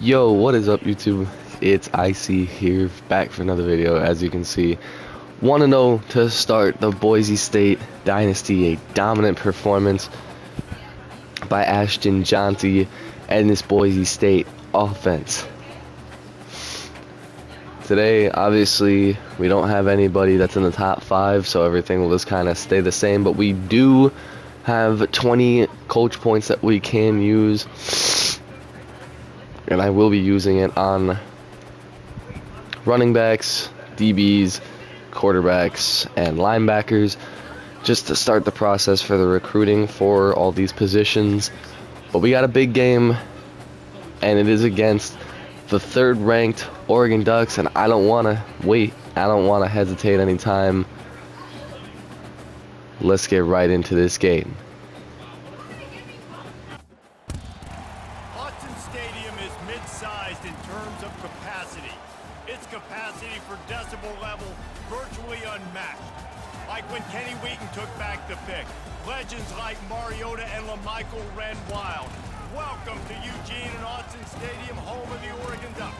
Yo, what is up YouTube? It's Icy here, back for another video. As you can see, 1-0 to start the Boise State Dynasty. A dominant performance by Ashton Jonty and this Boise State offense. Today, obviously, we don't have anybody that's in the top 5, so everything will just kind of stay the same, but we do have 20 coach points that we can use. And I will be using it on running backs, DBs, quarterbacks, and linebackers, just to start the process for the recruiting for all these positions. But we got a big game, and it is against the 3rd ranked Oregon Ducks, and I don't want to wait. I don't want to hesitate any time. Let's get right into this game. Stadium is mid-sized in terms of capacity. Its capacity for decibel level virtually unmatched. Like when Kenny Wheaton took back the pick, legends like Mariota and LaMichael ran wild. Welcome to Eugene and Autzen Stadium, home of the Oregon Ducks.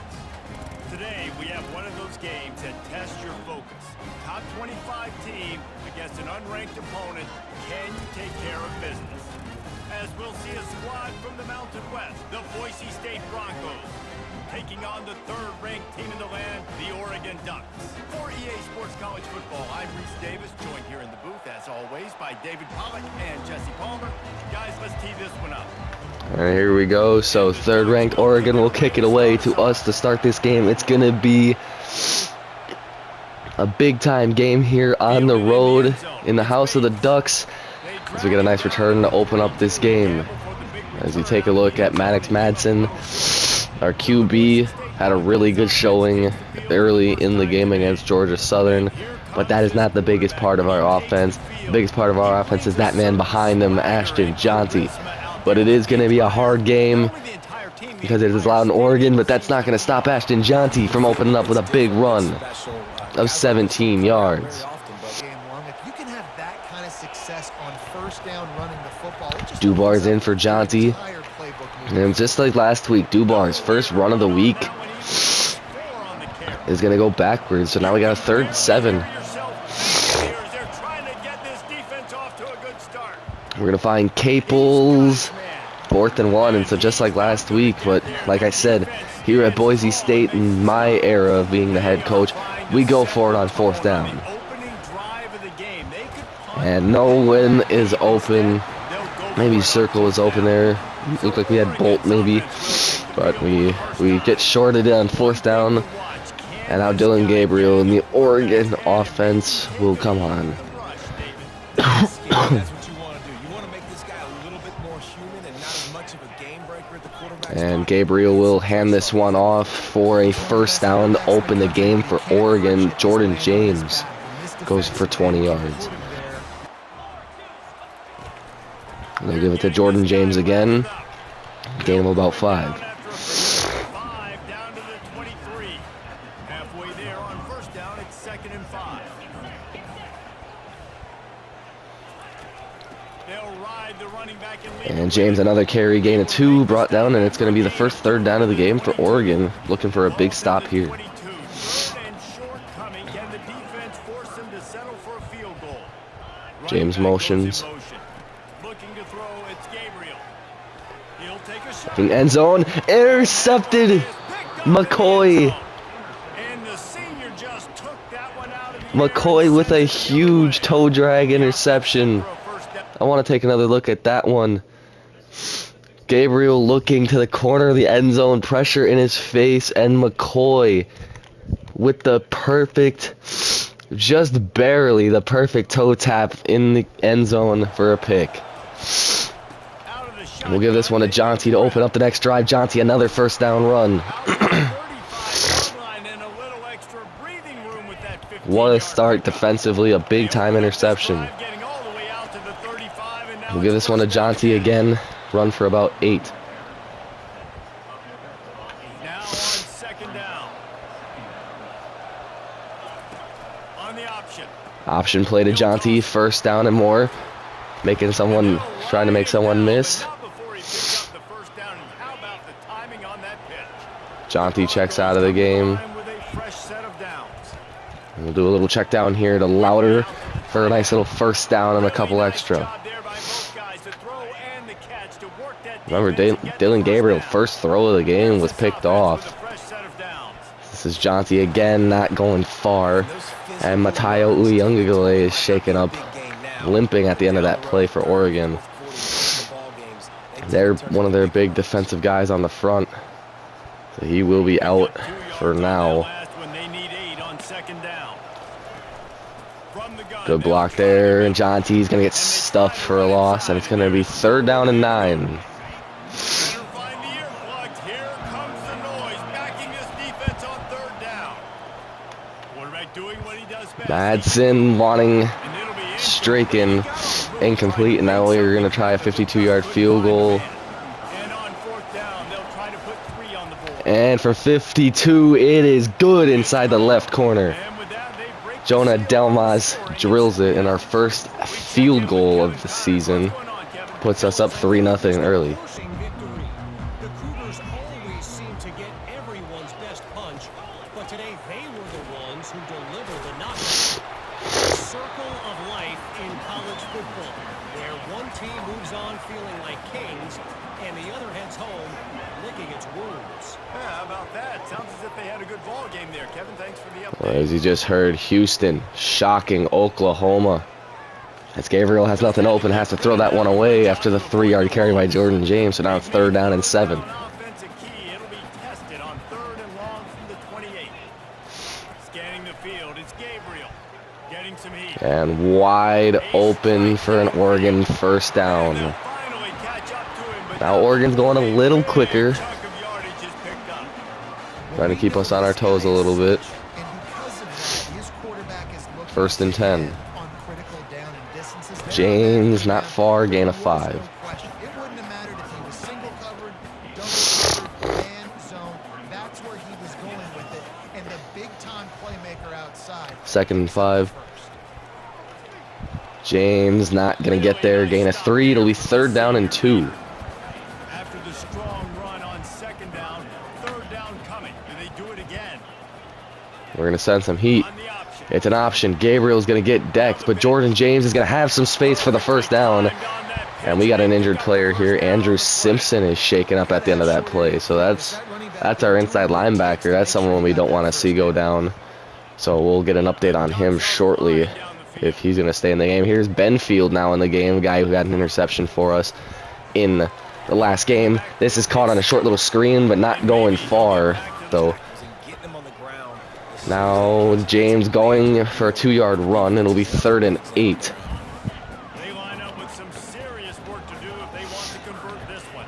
Today we have one of those games that tests your focus. Top 25 team against an unranked opponent. Can you take care of business? As we'll see a squad from the Mountain West, the Boise State Broncos, taking on the 3rd-ranked team in the land, the Oregon Ducks. For EA Sports College Football, I'm Reese Davis, joined here in the booth, as always, by David Pollack and Jesse Palmer. Guys, let's tee this one up. All right, here we go. So 3rd-ranked Oregon will kick it away to us to start this game. It's going to be a big-time game here on the road in the house of the Ducks, as we get a nice return to open up this game. As you take a look at Maddox Madsen, our QB had a really good showing early in the game against Georgia Southern, but that is not the biggest part of our offense. The biggest part of our offense is that man behind him, Ashton Jonty. But it is going to be a hard game because it is loud in Oregon, but that's not going to stop Ashton Jonty from opening up with a big run of 17 yards. Dubar's in for Jonty, and just like last week, Dubar's first run of the week is going to go backwards, so now we got a 3rd and 7. We're going to find Caples, 4th and 1, and so just like last week, but like I said, here at Boise State in my era of being the head coach, we go for it on 4th down. And no one is open. Maybe Circle is open there. Looked like we had Bolt maybe. But we get shorted on 4th down. And now Dylan Gabriel and the Oregon offense will come on. And Gabriel will hand this one off for a 1st down to open the game for Oregon. Jordan James goes for 20 yards. They'll give it to Jordan James again. Gain of about 5. Down to the 23. Halfway there on 1st down, it's 2nd and 5. They'll ride the running back and James another carry, gain of 2, brought down, and it's going to be the first 3rd down of the game for Oregon, looking for a big stop here. James motions. In end zone, intercepted. McCoy. McCoy with a huge toe drag interception. I want to take another look at that one. Gabriel looking to the corner of the end zone, pressure in his face, and McCoy with the perfect, just barely the perfect toe tap in the end zone for a pick. We'll give this one to Jonty to open up the next drive. Jonty, another 1st down run. What a start defensively, a big-time interception. We'll give this one to Jonty again. Run for about 8. Now on 2nd down. On the option. Option play to Jonty, 1st down and more. Trying to make someone miss. How about the timing on that pitch? Jonty checks out of the game. And we'll do a little check down here to Louder for a nice little first down and a couple extra. Remember, Dylan Gabriel, first throw of the game, was picked off. This is Jonty again, not going far. And Matayo Uyunglele is shaken up, limping at the end of that play for Oregon. They're one of their big defensive guys on the front. So he will be out for now. Good block there, and Jonty's going to get stuffed for a loss, and it's going to be 3rd down and 9. Madsen wanting Straken, incomplete, and now we're going to try a 52-yard field goal. And for 52, it is good inside the left corner. Jonah Delmas drills it, in our first field goal of the season. Puts us up 3-0 early. The Cougars always seem to get everyone's best punch, but today they were the ones who delivered the knockout. The circle of life in college football, where one team moves on feeling like kings, and the other heads home licking its wounds. Yeah, how about that? Sounds as if they had a good ball game there, Kevin. Thanks for the update. Well, as you just heard, Houston shocking Oklahoma. As Gabriel has nothing open, has to throw that one away after the 3-yard carry by Jordan James. So now it's 3rd down and 7. Offensive key. It'll be tested on 3rd and long from the 28. Scanning the field. It's Gabriel getting some heat. And wide open for an Oregon first down. Now Oregon's going a little quicker, trying to keep us on our toes a little bit. 1st and 10. James not far, gain of 5. It wouldn't have mattered if he was single covered, double covered, man zone. That's where he was going with it. And the big-time playmaker outside. 2nd and 5. James not going to get there, gain of 3. It'll be 3rd down and 2. After the strong run on 2nd down, 3rd down coming. Do they do it again? We're going to send some heat. It's an option. Gabriel's going to get decked, but Jordan James is going to have some space for the first down. And we got an injured player here. Andrew Simpson is shaken up at the end of that play. So that's our inside linebacker. That's someone we don't want to see go down. So we'll get an update on him shortly if he's going to stay in the game. Here's Benfield now in the game, a guy who had an interception for us in the last game. This is caught on a short little screen, but not going far, though. Now James going for a 2-yard run. It'll be 3rd and 8. They line up with some serious work to do if they want to convert this one.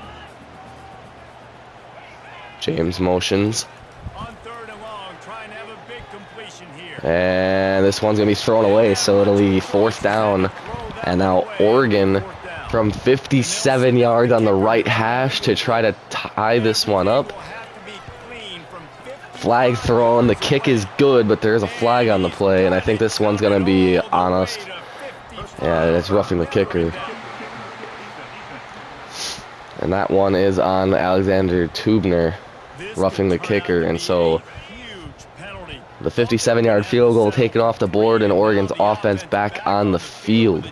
James motions. On 3rd and long, trying to have a big completion here. And this one's going to be thrown away, so it'll be 4th down. And now Oregon from 57 yards on the right hash to try to tie this one up. Flag thrown. The kick is good, but there's a flag on the play, and I think this one's going to be on us. Yeah, it's roughing the kicker. And that one is on Alexander Tubner, roughing the kicker. And so the 57-yard field goal taken off the board, and Oregon's offense back on the field.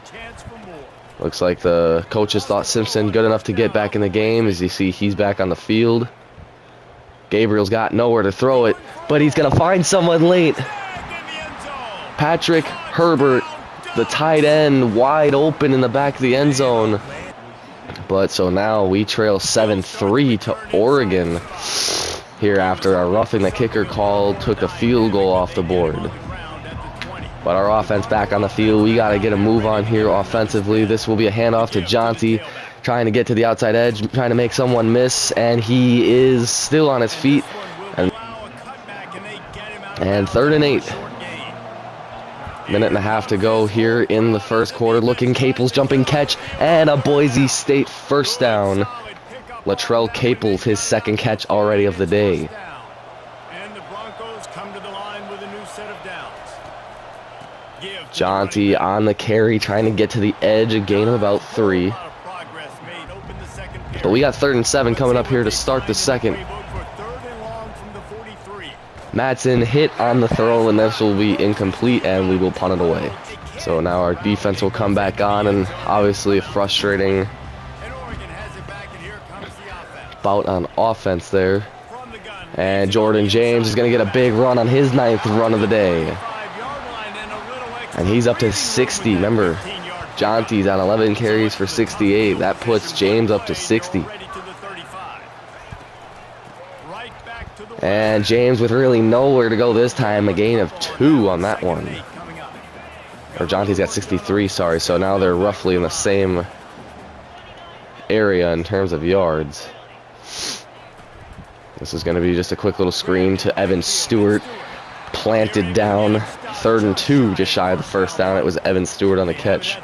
Looks like the coaches thought Simpson good enough to get back in the game. As you see, he's back on the field. Gabriel's got nowhere to throw it, but he's going to find someone late. Patrick Herbert, the tight end, wide open in the back of the end zone. But so now we trail 7-3 to Oregon here after our roughing the kicker call took a field goal off the board. But our offense back on the field. We got to get a move on here offensively. This will be a handoff to Jonty, trying to get to the outside edge, trying to make someone miss, and he is still on his feet. And 3rd and 8. Minute and a half to go here in the first quarter. Looking, Caples jumping catch, and a Boise State first down. Latrell Caples, his 2nd catch already of the day. And the Broncos come to the line with a new set of downs. Jonty on the carry, trying to get to the edge, a gain of about 3. But we got 3rd and 7 coming up here to start the second. Madsen hit on the throw, and this will be incomplete, and we will punt it away. So now our defense will come back on, and obviously a frustrating bout on offense there. And Jordan James is going to get a big run on his 9th run of the day. And he's up to 60. Remember, Jonty's on 11 carries for 68. That puts James up to 60. And James with really nowhere to go this time, a gain of 2 on that one. Or Jonty's got 63, sorry. So now they're roughly in the same area in terms of yards. This is going to be just a quick little screen to Evan Stewart. Planted down. 3rd and 2, just shy of the first down. It was Evan Stewart on the catch.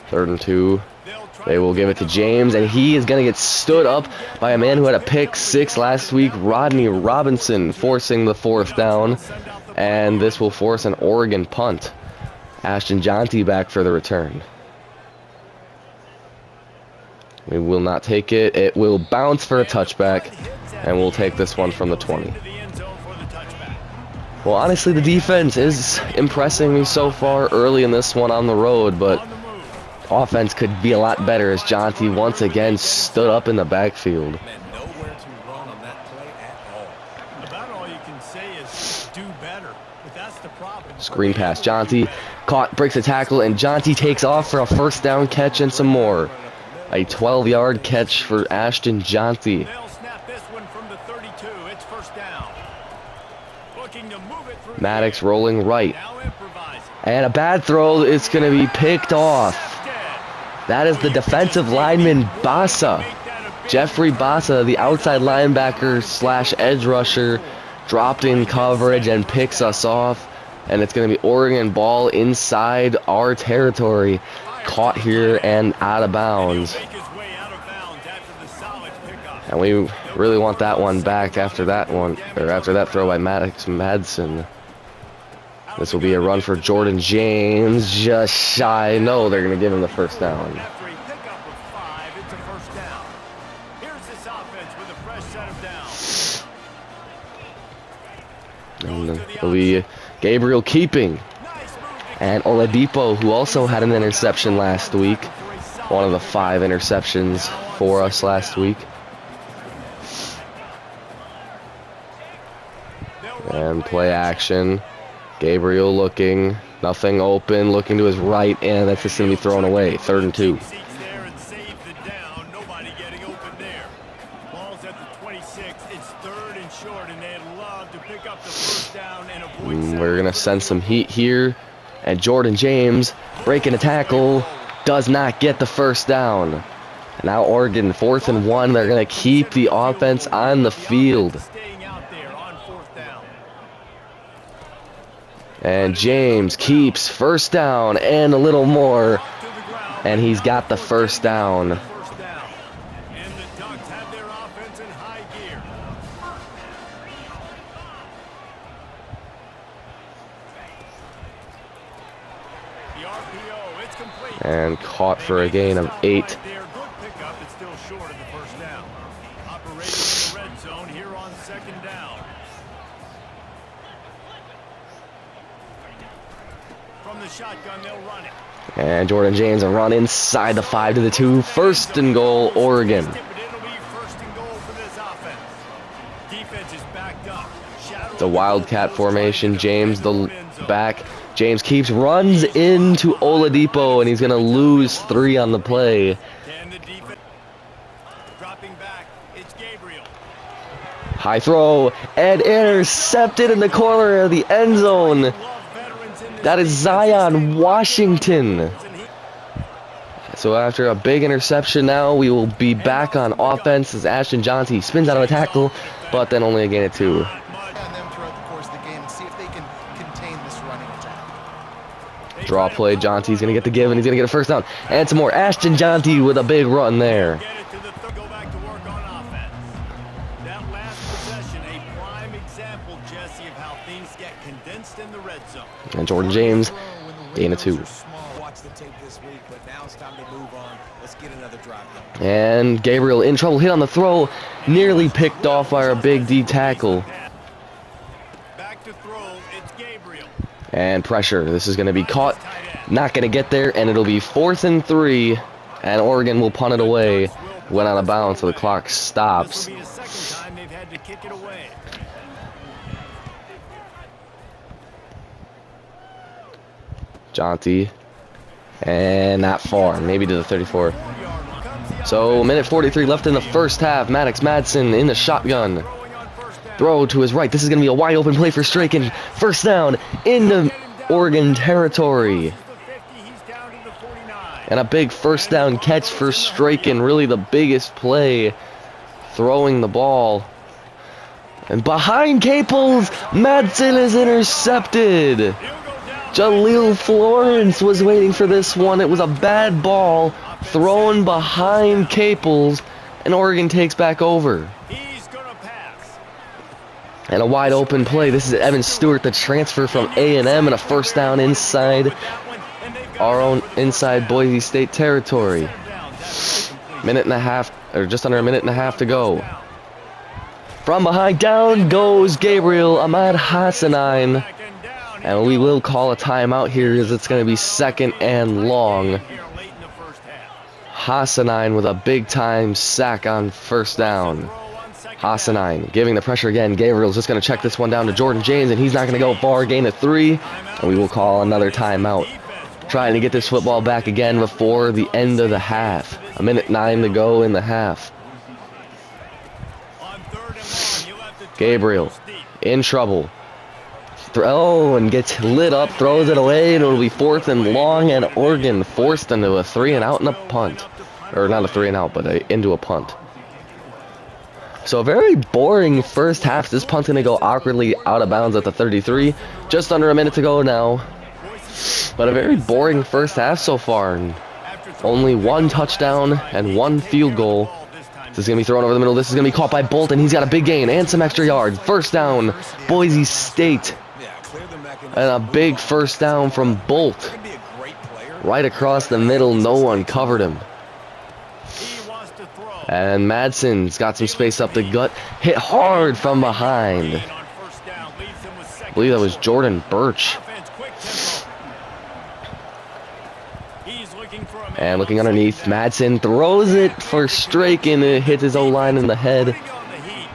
3rd and 2. They will give it to James, and he is going to get stood up by a man who had a pick 6 last week, Rodney Robinson, forcing the 4th down. And this will force an Oregon punt. Ashton Jonty back for the return. We will not take it. It will bounce for a touchback, and we'll take this one from the 20. Well, honestly, the defense is impressing me so far early in this one on the road, but offense could be a lot better as Jonty once again stood up in the backfield. Screen pass, Jonty caught, breaks a tackle, and Jonty takes off for a 1st down catch and some more. A 12-yard catch for Ashton Jonty. Maddox rolling right. And a bad throw. It's going to be picked off. That is the defensive lineman, Bassa. Jeffrey Bassa, the outside linebacker / edge rusher, dropped in coverage and picks us off. And it's going to be Oregon ball inside our territory. Caught here and out of bounds. And we really want that one back after that one, or after that throw by Maddox Madsen. This will be a run for Jordan James, just shy. No, they're going to give him the 1st down. And it'll be Gabriel keeping. And Oladipo, who also had an interception last week. One of the 5 interceptions for us last week. And play action. Gabriel looking. Nothing open. Looking to his right. And that's just going to be thrown away. 3rd and 2. We're going to send some heat here. And Jordan James breaking a tackle, does not get the 1st down. And now Oregon 4th and 1. They're going to keep the offense on the field. And James keeps 1st down and a little more. And he's got the 1st down. And caught for a gain of 8. And Jordan James a run inside the 5 to the 2. 1st and goal, Oregon. The Wildcat formation. James the back. James keeps, runs into Oladipo, and he's going to lose 3 on the play. High throw, and intercepted in the corner of the end zone. That is Zion Washington. So after a big interception now, we will be back on offense as Ashton Jonty spins out of a tackle, but then only a gain of 2. Draw play, Jonty's going to get the give, and he's going to get a 1st down. And some more. Ashton Jonty with a big run there. And Jordan James, gain of 2. Watch the tape this week, but now it's time to move on. Let's get another drive going. And Gabriel in trouble, hit on the throw, nearly picked off by our big D tackle. Back to throw, it's Gabriel. And pressure, this is going to be caught, not going to get there, and it'll be 4th and 3, and Oregon will punt it away. Went out of bounds, so the clock stops. This will be the second time they've had to kick it away. Jonty, and not far, maybe to the 34. So, minute 43 left in the first half. Maddox Madsen in the shotgun. Throw to his right. This is going to be a wide open play for Straken. First down into Oregon territory. And a big first down catch for Straken. Really the biggest play throwing the ball. And behind Caples, Madsen is intercepted. Jaleel Florence was waiting for this one. It was a bad ball thrown behind Caples, and Oregon takes back over. He's gonna pass. And a wide open play. This is Evan Stewart, the transfer from A&M, and a first down inside our own inside Boise State territory. Minute and a half, or just under a minute and a half to go. From behind, down goes Gabriel Ahmad Hassanein. And we will call a timeout here as it's going to be 2nd and long. Hassanein with a big time sack on first down. Hassanein giving the pressure again. Gabriel's just going to check this one down to Jordan James, and he's not going to go far. Gain of 3, and we will call another timeout. Trying to get this football back again before the end of the half. 1:09 to go in the half. Gabriel in trouble. Throw and gets lit up, throws it away, and it'll be 4th and long, and Oregon forced into a 3 and out and a punt. Or not a 3 and out, but into a punt. So a very boring first half. This punt's going to go awkwardly out of bounds at the 33. Just under a minute to go now. But a very boring first half so far. And only 1 touchdown and 1 field goal. This is going to be thrown over the middle. This is going to be caught by Bolt, and he's got a big gain and some extra yards. First down, Boise State. And a big first down from Bolt. Right across the middle, no one covered him. And Madsen's got some space up the gut. Hit hard from behind. I believe that was Jordan Birch. And looking underneath, Madsen throws it for Straken. It hits his O-line in the head.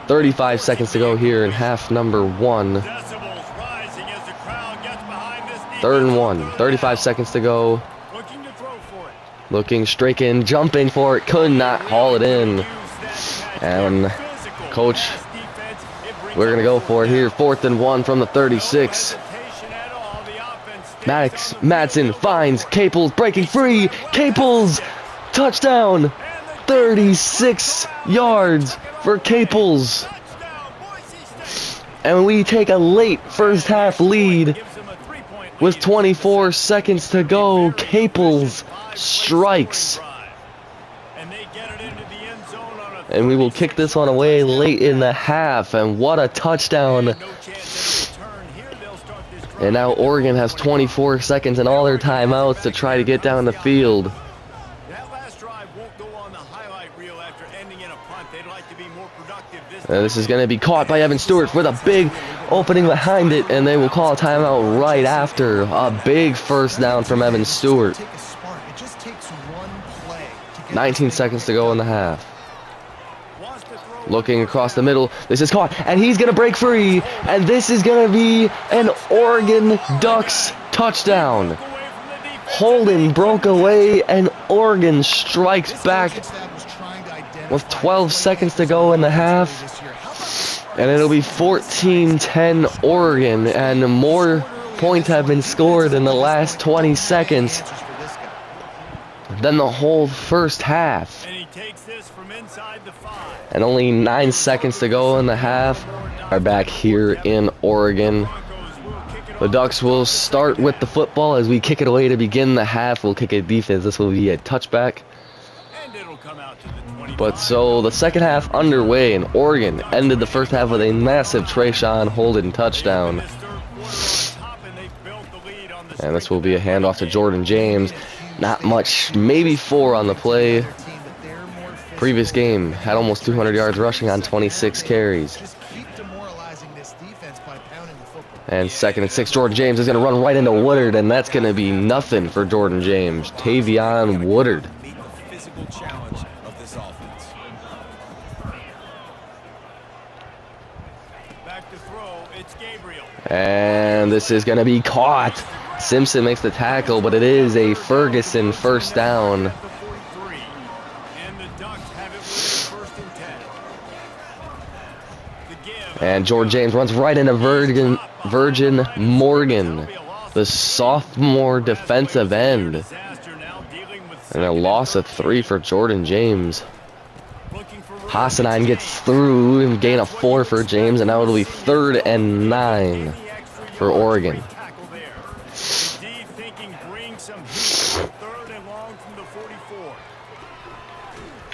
35 seconds to go here in half number 1. 3rd and 1. 35 seconds to go. Looking, Straken, jumping for it. Could not haul it in. And coach, we're going to go for it here. 4th and 1 from the 36. Maddox Madsen finds Caples, breaking free. Caples, touchdown. 36 yards for Caples. And we take a late first half lead with 24 seconds to go. Caples strikes. And we will kick this one away late in the half. And what a touchdown. And now Oregon has 24 seconds and all their timeouts to try to get down the field. And this is going to be caught by Evan Stewart with a big opening behind it, and they will call a timeout right after a big first down from Evan Stewart. 19 seconds to go in the half. Looking across the middle, this is caught, and he's going to break free, and this is going to be an Oregon Ducks touchdown. Holden broke away, and Oregon strikes back with 12 seconds to go in the half, and it'll be 14-10 Oregon, and more points have been scored in the last 20 seconds than the whole first half. And only 9 seconds to go in the half. Are back here in Oregon. The Ducks will start with the football as we kick it away to begin the half. We'll kick it defense. This will be a touchback. But so the second half underway, and Oregon ended the first half with a massive Trayshawn Holden touchdown. And this will be a handoff to Jordan James. Not much, maybe 4 on the play. Previous game had almost 200 yards rushing on 26 carries. And 2nd and 6, Jordan James is going to run right into Woodard, and that's going to be nothing for Jordan James. Tavion Woodard. And this is going to be caught. Simpson makes the tackle, but it is a Ferguson first down. And Jordan James runs right into Virgin Morgan, the sophomore defensive end. And a loss of 3 for Jordan James. Hassanine gets through and gain a 4 for James, and now it'll be 3rd and 9 for Oregon.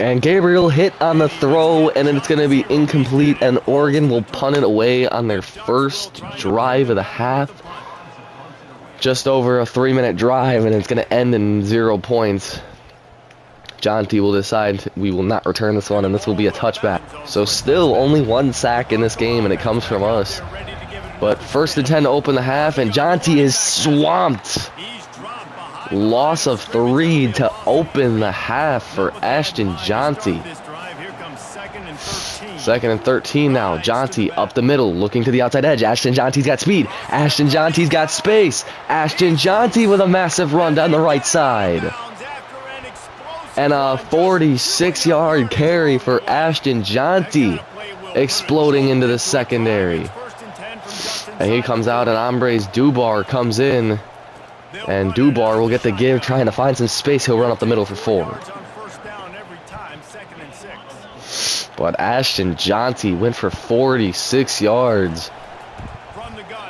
And Gabriel hit on the throw, and it's going to be incomplete, and Oregon will punt it away on their first drive of the half. Just over a 3-minute drive, and it's going to end in 0 points. John T will decide we will not return this one, and this will be a touchback. So still only 1 sack in this game, and it comes from us. But 1st and 10 to open the half, and John T is swamped. Loss of 3 to open the half for Ashton Jonty. 2nd and 13 now. Jonty up the middle, looking to the outside edge. Ashton Jonty's got speed. Ashton Jonty's got space. Ashton Jonty with a massive run down the right side. And a 46-yard carry for Ashton Jonty, exploding into the secondary. And he comes out, and Ambres Dubar comes in. And Dubar will get the give, trying to find some space. He'll run up the middle for 4. But Ashton Jonty went for 46 yards.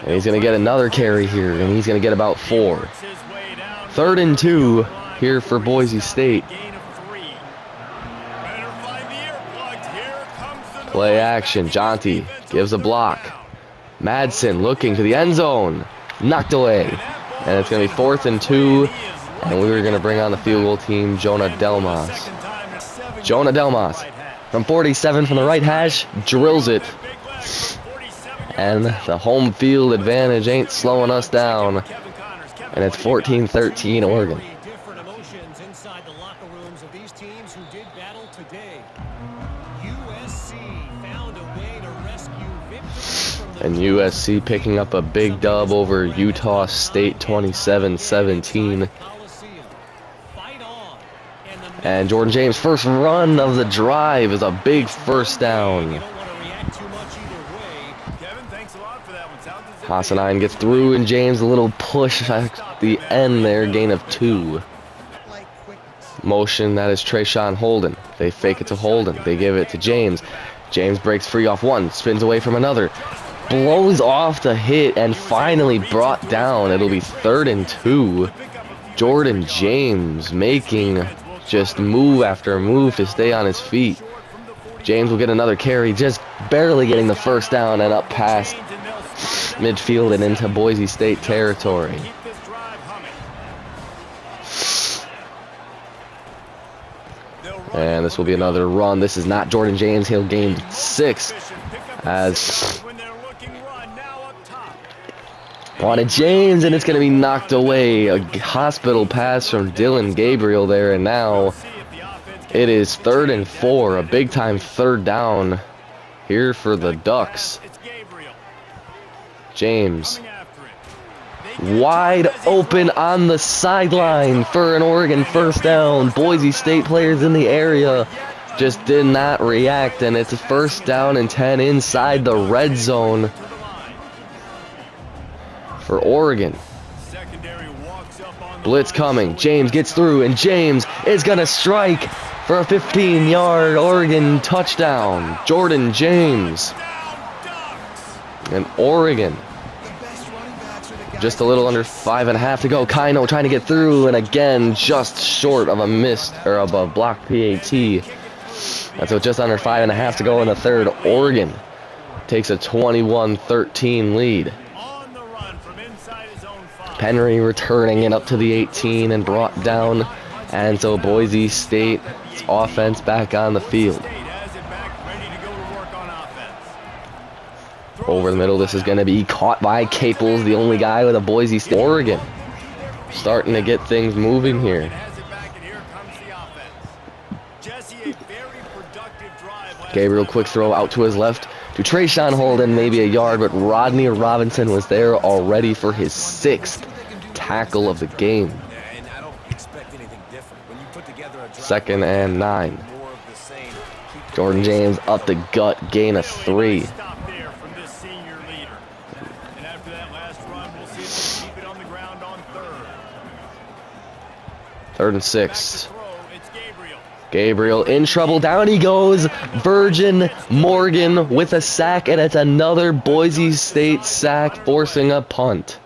And he's going to get another carry here, and he's going to get about 4. 3rd and 2 here for Boise State. Play action. Jonty gives a block. Madsen looking to the end zone. Knocked away. And it's going to be 4th and 2. And we were going to bring on the field goal team, Jonah Delmas. Jonah Delmas from 47 from the right hash, drills it. And the home field advantage ain't slowing us down. And it's 14-13 Oregon. Different emotions inside the locker rooms of these teams who did battle today. And USC picking up a big dub over Utah State 27-17. And Jordan James' first run of the drive is a big first down. Hassanine gets through, and James a little push at the end there, gain of 2. Motion, that is Trayshawn Holden. They fake it to Holden. They give it to James. James breaks free off 1, spins away from another. Blows off the hit and finally brought down. It'll be 3rd and 2. Jordan James making just move after move to stay on his feet. James will get another carry, just barely getting the first down and up past midfield and into Boise State territory. And this will be another run. This is not Jordan James. He'll gain 6 as wanted James, and it's going to be knocked away. A hospital pass from Dylan Gabriel there, and now it is 3rd and 4, a big-time 3rd down here for the Ducks. James wide open on the sideline for an Oregon first down. Boise State players in the area just did not react, and it's a 1st down and 10 inside the red zone for Oregon. Blitz coming. James gets through, and James is going to strike for a 15-yard Oregon touchdown. Jordan James. And Oregon, just a little under 5.5 to go. Kaino trying to get through, and again, just short of a missed, or of a blocked PAT. That's with just under 5.5 to go in the 3rd. Oregon takes a 21-13 lead. Penry returning it up to the 18 and brought down. And so Boise State's offense back on the field. Over the middle, this is going to be caught by Caples, the only guy with a Boise State. Oregon starting to get things moving here. Gabriel, quick throw out to his left to Trayshawn Holden, maybe a yard, but Rodney Robinson was there already for his 6th tackle of the game. Second and 9. Jordan James up the gut, gain of 3. Third and 6. Gabriel in trouble. Down he goes. Virgin Morgan with a sack, and it's another Boise State sack, forcing a punt.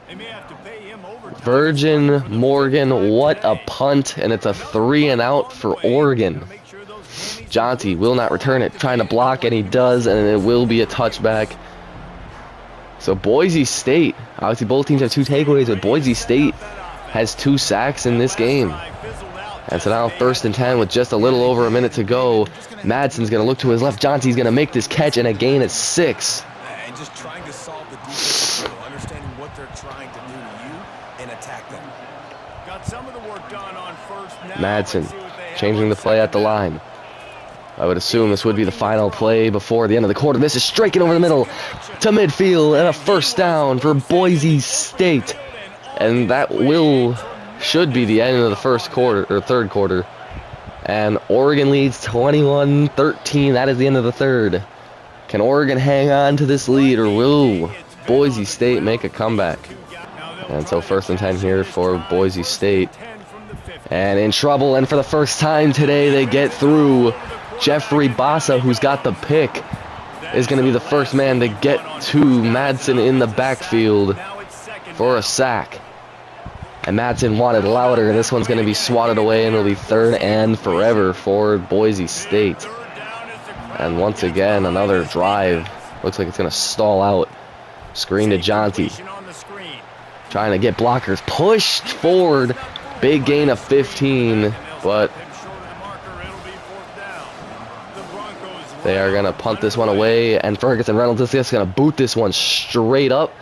Virgin Morgan, what a punt, and it's a 3-and-out for Oregon. Jonty will not return it, trying to block, and he does, and it will be a touchback. So Boise State, obviously both teams have 2 takeaways, but Boise State has 2 sacks in this game. And so now 1st and 10 with just a little over a minute to go. Madsen's going to look to his left. Jonty's going to make this catch, and a gain of 6. And just trying to solve the defense, understanding what they're trying to do to you and attack them. Got some of the work done on first now. Madsen changing the play at the line. I would assume this would be the final play before the end of the quarter. This is striking over the middle to midfield, and a 1st down for Boise State. And that should be the end of the 1st quarter, or 3rd quarter. And Oregon leads 21-13. That is the end of the 3rd. Can Oregon hang on to this lead, or will Boise State make a comeback? And so 1st and 10 here for Boise State. And in trouble, and for the first time today, they get through. Jeffrey Bassa, who's got the pick, is going to be the first man to get to Madsen in the backfield for a sack. And Madsen wanted louder, and this one's going to be swatted away, and it'll be 3rd and forever for Boise State. And once again, another drive. Looks like it's going to stall out. Screen to Jonty. Trying to get blockers pushed forward. Big gain of 15, but they are going to punt this one away, and Ferguson Reynolds is just going to boot this one straight up.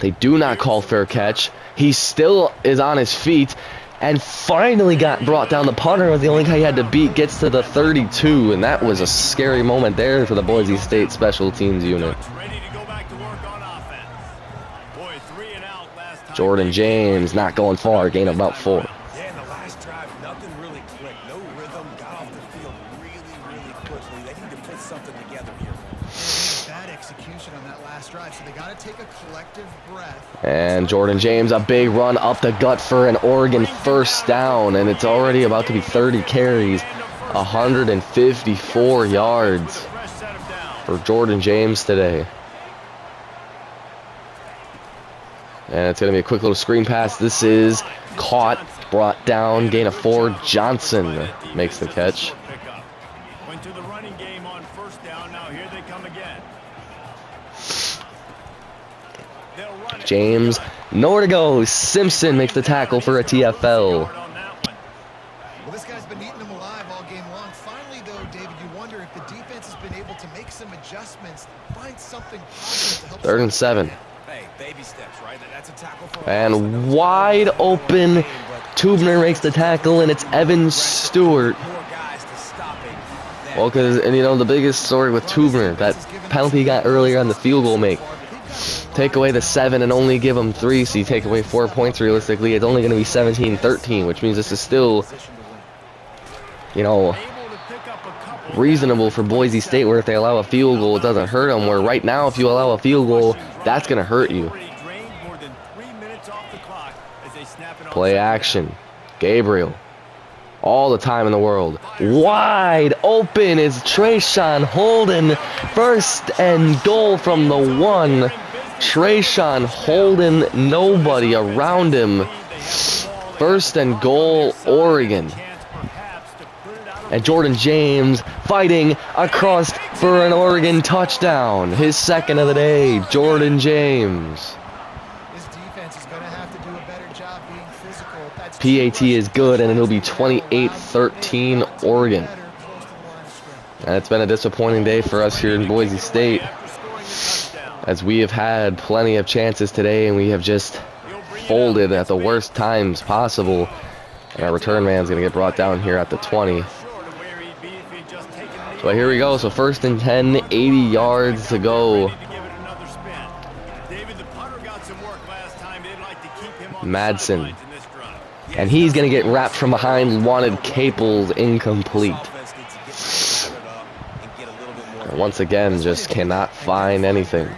They do not call fair catch. He still is on his feet and finally got brought down. The punter was the only guy he had to beat, gets to the 32, and that was a scary moment there for the Boise State special teams unit. Jordan James not going far, gain of about 4. Yeah, in the last drive, nothing really clicked. No rhythm, got off the field really quickly. They need to put something together here. Bad execution on that last drive, so they got to take a collective breath. And Jordan James, a big run up the gut for an Oregon 1st down, and it's already about to be 30 carries, 154 yards for Jordan James today. And it's going to be a quick little screen pass. This is caught, brought down, gain of 4. Johnson makes the catch. Went to the running game on 1st down. Now here they come again. James, nowhere to go. Simpson makes the tackle for a TFL. Well, this guy's been eating them alive all game long. Finally, though, David, you wonder if the defense has been able to make some adjustments, find something positive to help. 3rd and 7. Hey, baby steps, right? That's a tackle for And wide open, Tubner makes the tackle, and it's Evan Stewart. Well, and you know, the biggest story with Tubner, that penalty he got earlier on the field goal make. Take away the 7 and only give him 3, so you take away 4 points realistically. It's only going to be 17-13, which means this is still, you know, reasonable for Boise State, where if they allow a field goal, it doesn't hurt them. Where right now, if you allow a field goal, that's going to hurt you. Play action. Gabriel. All the time in the world. Wide open is Trayshawn Holden. 1st and goal from the 1. Trayshawn Holden, nobody around him. 1st and goal, Oregon. And Jordan James fighting across for an Oregon touchdown. His 2nd of the day, Jordan James. This defense is going to have to do a better job being physical. That's PAT is good, and it'll be 28-13 Oregon. And it's been a disappointing day for us here in Boise State, as we have had plenty of chances today, and we have just folded at the worst times possible. And our return man's going to get brought down here at the 20. So here we go. So 1st and 10, 80 yards to go. Madsen. And he's going to get wrapped from behind. Wanted Caples, incomplete. And once again, just cannot find anything.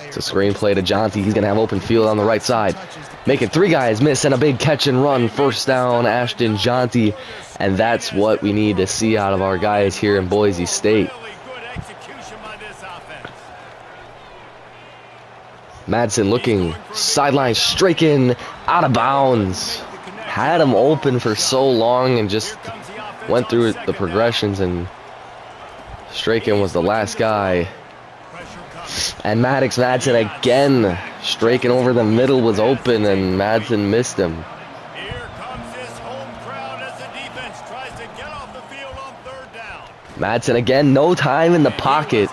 It's a screen play to Jonty. He's going to have open field on the right side. Making 3 guys miss and a big catch and run. First down, Ashton Jonty. And that's what we need to see out of our guys here in Boise State. Madsen looking sideline, striking, out of bounds. Had him open for so long and just went through the progressions, and Straken was the last guy. And Madsen again, Straken over the middle was open, and Madsen missed him. Here comes this home crowd as the defense tries to get off the field on 3rd down. Madsen again, no time in the pocket.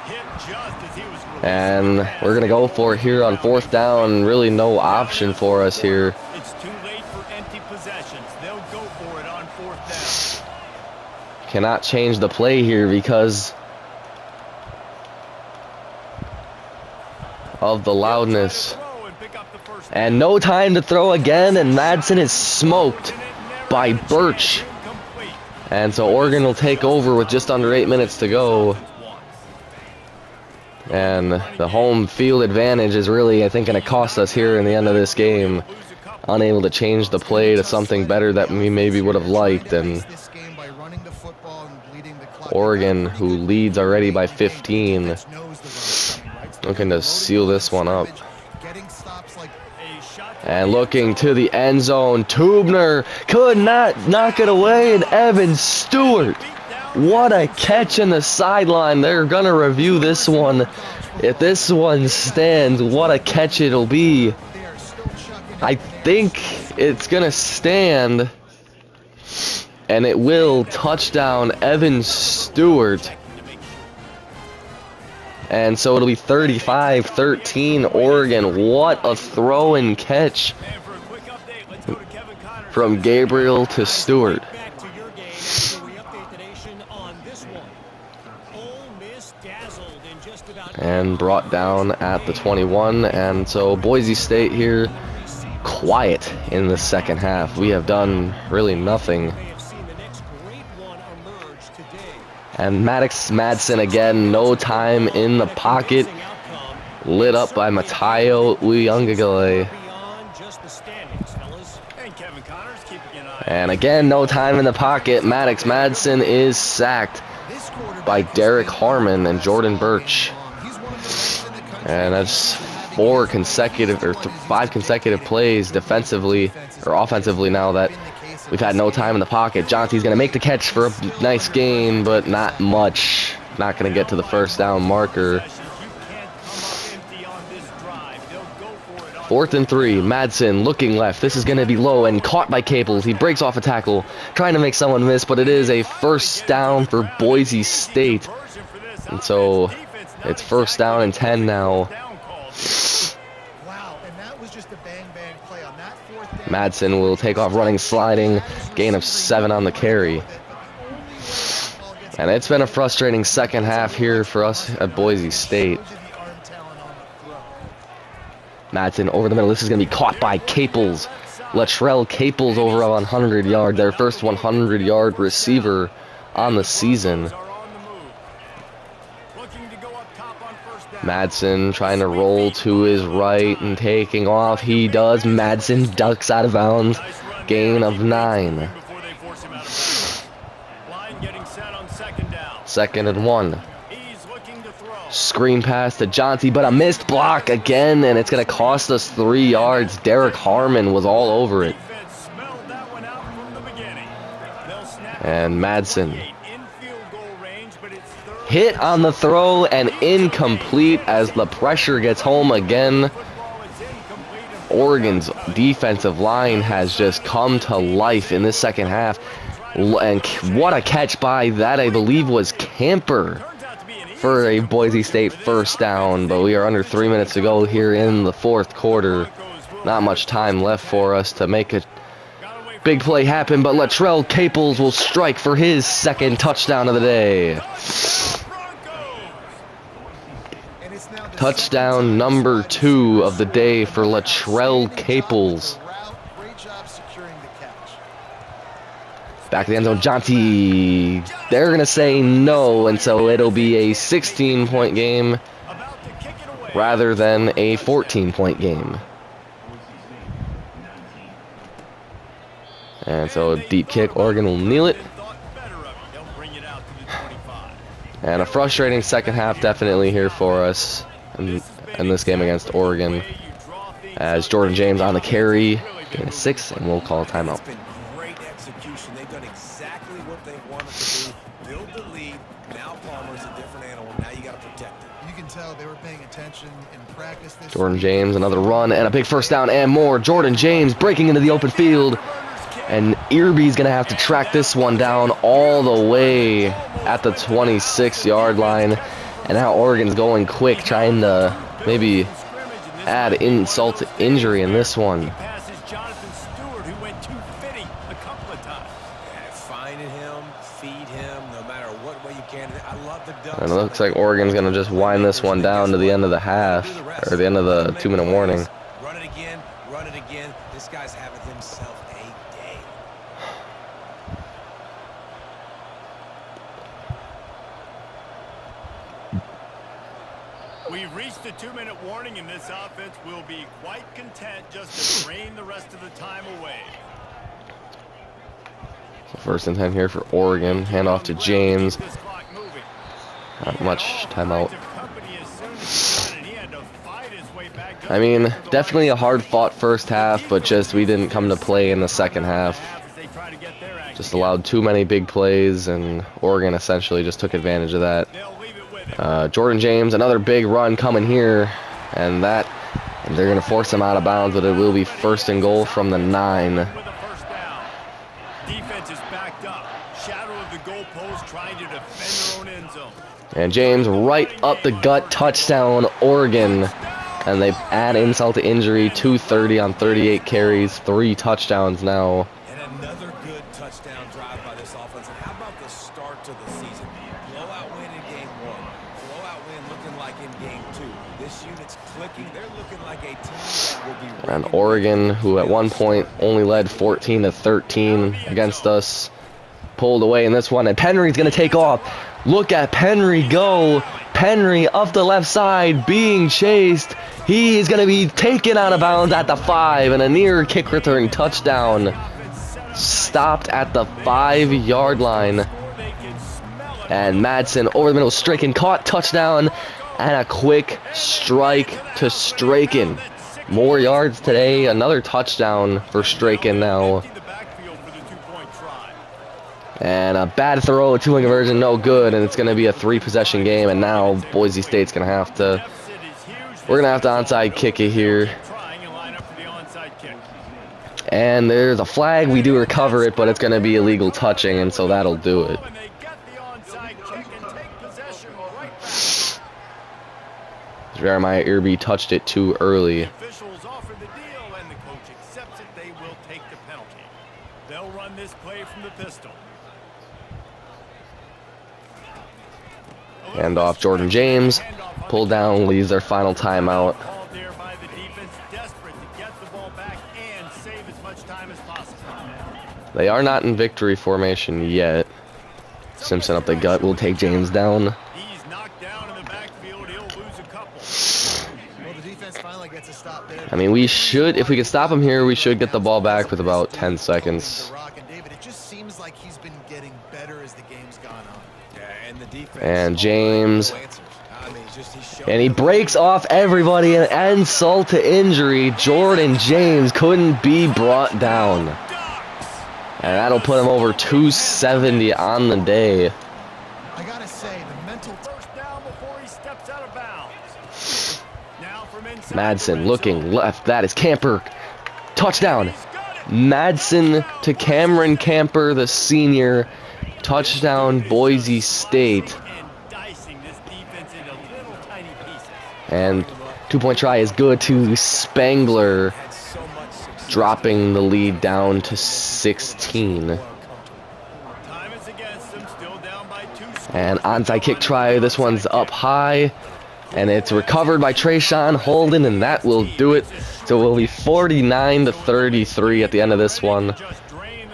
And we're going to go for it here on 4th down. Really no option for us here. It's too late for empty possessions. They'll go for it on 4th down. Cannot change the play here because of the loudness. And no time to throw again, and Madsen is smoked by Birch. And so Oregon will take over with just under 8 minutes to go. And the home field advantage is really, I think, going to cost us here in the end of this game. Unable to change the play to something better that we maybe would have liked. And Oregon, who leads already by 15, looking to seal this one up. And looking to the end zone, Tubner could not knock it away, and Evan Stewart. What a catch in the sideline. They're going to review this one. If this one stands, what a catch it'll be. I think it's going to stand. And it will. Touchdown, Evan Stewart. And so it'll be 35-13 Oregon. What a throw and catch from Gabriel to Stewart. And brought down at the 21. And so Boise State here quiet in the second half. We have done really nothing. And Madsen again, no time in the pocket. Lit up by Matayo Uyungagale. And again, no time in the pocket. Madsen is sacked by Derek Harmon and Jordan Birch. And that's 5 consecutive plays defensively or offensively now that we've had no time in the pocket. Jonty's going to make the catch for a nice gain, but not much. Not going to get to the 1st down marker. 4th and 3. Madsen looking left. This is going to be low and caught by Caples. He breaks off a tackle, trying to make someone miss, but it is a 1st down for Boise State. And so it's 1st down and 10 now. Madsen will take off running, sliding, gain of 7 on the carry. And it's been a frustrating second half here for us at Boise State. Madsen over the middle. This is going to be caught by Caples. Latrell Caples over a 100-yard, their first 100-yard receiver on the season. Madsen trying to roll to his right and taking off. He does. Madsen ducks out of bounds. Gain of 9. 2nd and 1. Screen pass to Jonty, but a missed block again, and it's going to cost us 3 yards. Derek Harmon was all over it. And Madsen hit on the throw and incomplete as the pressure gets home again. Oregon's defensive line has just come to life in this second half. And what a catch by that, I believe, was Camper for a Boise State first down. But we are under 3 minutes to go here in the fourth quarter. Not much time left for us to make a big play happen, but Latrell Caples will strike for his second touchdown of the day. Touchdown number 2 of the day for Latrell Caples. Back to the end zone, Jonty. They're going to say no, and so it'll be a 16-point game rather than a 14-point game. And so a deep kick, Oregon will kneel it. And a frustrating second half definitely here for us in this game against Oregon. As Jordan James on the carry, getting a 6, and we'll call a timeout. They've done exactly what they wanted to do. Build the lead. Now Palmer's a different animal. Now you got to protect it. You can tell they were paying attention in practice this Jordan James, another run, and a big first down and more. Jordan James breaking into the open field. And Irby's going to have to track this one down all the way at the 26-yard line. And now Oregon's going quick, trying to maybe add insult to injury in this one. And it looks like Oregon's going to just wind this one down to the end of the half, or the end of the 2-minute warning. Run it again, run it again. This guy's having himself a day. We've reached the 2-minute warning, and this offense will be quite content just to drain the rest of the time away. So first and 10 here for Oregon. Hand off to James. Not much timeout. I mean, definitely a hard-fought first half, but just we didn't come to play in the second half. Just allowed too many big plays, and Oregon essentially just took advantage of that. Jordan James, another big run coming here, and they're going to force him out of bounds, but it will be first and goal from the 9. Defense is backed up. Shadow of the goalpost, trying to defend their own end zone. And James right up the gut, touchdown Oregon. And they add insult to injury, 230 on 38 carries, 3 touchdowns now. And another good touchdown drive by this offense. And how about the start to the season? Blowout win in game 1. Blowout win looking like in game 2. This unit's clicking. They're looking like a team that will be... And Oregon, who at one point only led 14-13 against us, pulled away in this one. And Penry's going to take off. Look at Penry go. Penry up the left side being chased. He is going to be taken out of bounds at the 5, and a near kick return touchdown. Stopped at the 5-yard line. And Madsen over the middle, Straken caught, touchdown, and a quick strike to Straken. More yards today, another touchdown for Straken now. And a bad throw, a 2-point conversion, no good, and it's going to be a 3-possession game, and now Boise State's going to have to, we're going to have to onside kick it here. And there's a flag, we do recover it, but it's going to be illegal touching, and so that'll do it. Jeremiah Irby touched it too early. Officials offer the deal, and the coach accepts it. They will take the penalty. They'll run this play from the pistol. Hand off Jordan James. Pull down, leaves their final timeout. Called there by the defense, desperate to get the ball back and save as much time as possible. They are not in victory formation yet. Simpson up the gut will take James down. He's knocked down in the backfield. He'll lose a couple. Well, the defense finally gets a stop there. I mean, we should, if we can stop him here, we should get the ball back with about 10 seconds. It just seems like he's been getting better as the game's gone on. And James, and he breaks off everybody and insult to injury. Jordan James couldn't be brought down. And that'll put him over 270 on the day. I gotta say, the mental First down before he steps out of bounds. Now from inside. Madsen looking left. That is Camper. Touchdown. Madsen to Cameron Camper, the senior. Touchdown, Boise State. And 2-point try is good to Spangler, dropping the lead down to 16. And onside kick try. This one's up high, and it's recovered by Trayshawn Holden, and that will do it. So it will be 49-33 at the end of this one.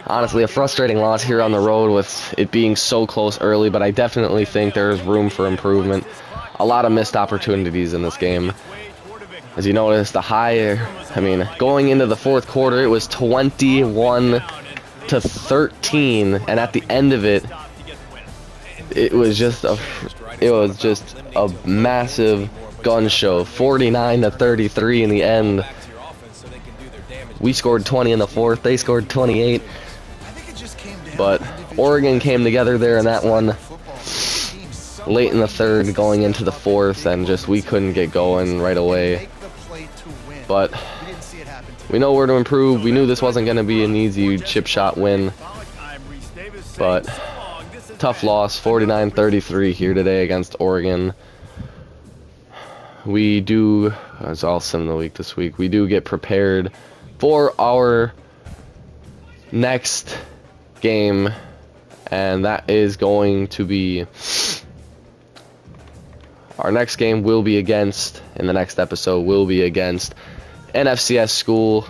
Honestly, a frustrating loss here on the road with it being so close early, but I definitely think there's room for improvement. A lot of missed opportunities in this game. As you notice, going into the fourth quarter, it was 21-13, and at the end of it, it was just a massive gun show. 49-33 in the end. We scored 20 in the fourth. They scored 28. But Oregon came together there in that one late in the third, going into the fourth, and we couldn't get going right away. But we know where to improve. We knew this wasn't going to be an easy chip shot win. But tough loss, 49-33 here today against Oregon. We do, it's all sim of the week this week, we do get prepared for our next game, and that is going to be, our next game will be against, in the next episode, will be against NFCS School.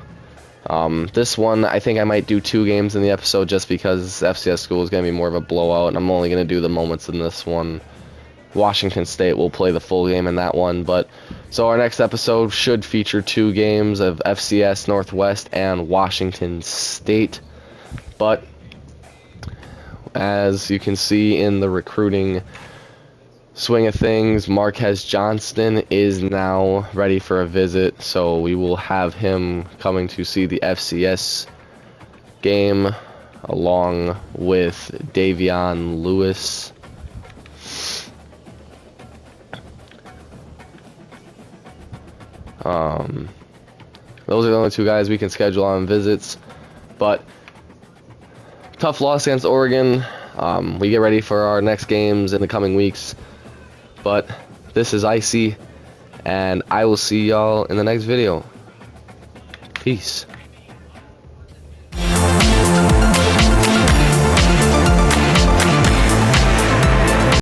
This one, I think I might do 2 games in the episode just because FCS School is going to be more of a blowout, and I'm only going to do the moments in this one. Washington State will play the full game in that one. But so our next episode should feature 2 games of FCS Northwest and Washington State. But as you can see in the recruiting swing of things, Marquez Johnston is now ready for a visit, so we will have him coming to see the FCS game along with Davion Lewis. Those are the only 2 guys we can schedule on visits. But tough loss against Oregon. We get ready for our next games in the coming weeks. But this is Icy, and I will see y'all in the next video. Peace.